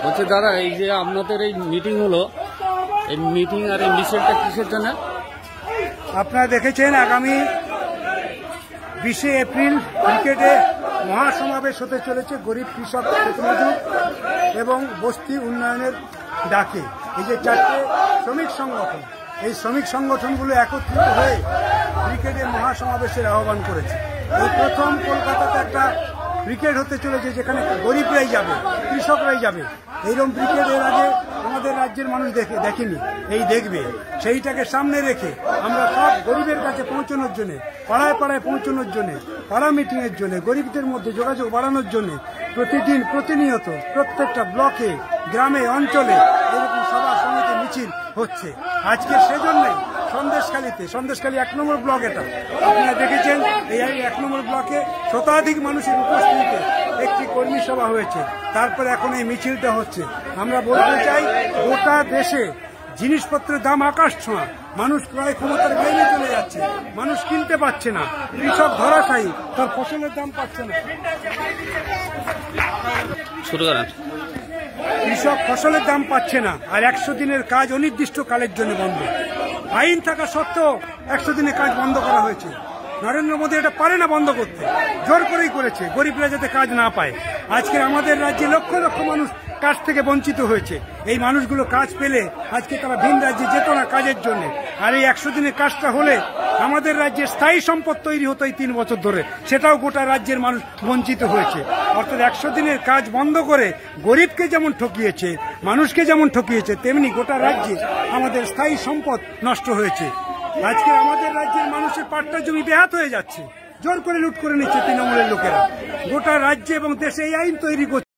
বলছে দাদা, এই যে আপনাদের এই মিটিং হলো, এই মিটিং আর এই মিছিলটা কিসের জন্য? আপনারা দেখেছেন আগামী 20শে এপ্রিল ক্রিকেটে মহাসমাবেশ হতে চলেছে গরিব কৃষক ক্ষেতমজুর এবং বস্তি উন্নয়নের ডাকে। এই যে 4টে শ্রমিক সংগঠন, এই শ্রমিক সংগঠনগুলো একত্রিত হয়ে ক্রিকেটে মহাসমাবেশের আহ্বান করেছে। এই প্রথম কলকাতাতে একটা ক্রিকেট হতে চলেছে যেখানে গরিবরাই যাবে, কৃষকরাই যাবে। এইরকম ক্রিকেট এর আগে আমাদের রাজ্যের মানুষ দেখেনি, এই দেখবে। সেইটাকে সামনে রেখে আমরা সব গরিবের কাছে পৌঁছানোর জন্য, পাড়ায় পাড়ায় পৌঁছানোর জন্য, পাড়া মিটিংয়ের জন্য, গরিবদের মধ্যে যোগাযোগ বাড়ানোর জন্য প্রতিদিন প্রতিনিয়ত প্রত্যেকটা ব্লকে, গ্রামে, অঞ্চলে এরকম সভা সমিতি মিছিল হচ্ছে। আজকে সেজন্যই সন্দেশখালী 1 নম্বর ব্লক, এটা আপনারা দেখেছেন। এই 1 নম্বর ব্লকে শতাধিক মানুষের উপস্থিতিতে একটি কর্মী সভা হয়েছে। তারপরে এখন এই মিছিলটা হচ্ছে। আমরা বলতে চাই, গোটা দেশে জিনিসপত্রের দাম আকাশ ছোঁয়া, মানুষ ক্রয় ক্ষমতার বাইরে চলে যাচ্ছে, মানুষ কিনতে পারছে না, কৃষক ধরাশায়ী, তার ফসলের দাম পাচ্ছে না, কৃষক ফসলের দাম পাচ্ছে না। আর 100 দিনের কাজ অনির্দিষ্ট কালের জন্য বন্ধ। আইন থাকা সত্ত্বেও 100 দিনের কাজ বন্ধ করা হয়েছে। নরেন্দ্র মোদী এটা পারে না বন্ধ করতে, জোর করেই করেছে, গরিবরা যাতে কাজ না পায়। আজকে আমাদের রাজ্যে লক্ষ লক্ষ মানুষ কাজ থেকে বঞ্চিত হয়েছে। এই মানুষগুলো কাজ পেলে আজকে তারা ভিন রাজ্যে যেত না কাজের জন্য। আর এই 100 দিনের কাজটা হলে আমাদের রাজ্যে স্থায়ী সম্পদ তৈরি হতো এই 3 বছর ধরে, সেটাও গোটা রাজ্যের মানুষ বঞ্চিত হয়েছে। অর্থাৎ 100 দিনের কাজ বন্ধ করে গরিবকে যেমন ঠকিয়েছে, মানুষকে যেমন ঠকিয়েছে, তেমনি গোটা রাজ্যে আমাদের স্থায়ী সম্পদ নষ্ট হয়েছে। আজকে আমাদের রাজ্যের মানুষের পাট্টা জমি বেহাত হয়ে যাচ্ছে, জোর করে লুট করে নিচ্ছে তৃণমূলের লোকেরা। গোটা রাজ্যে এবং দেশে এই আইন তৈরি করছে।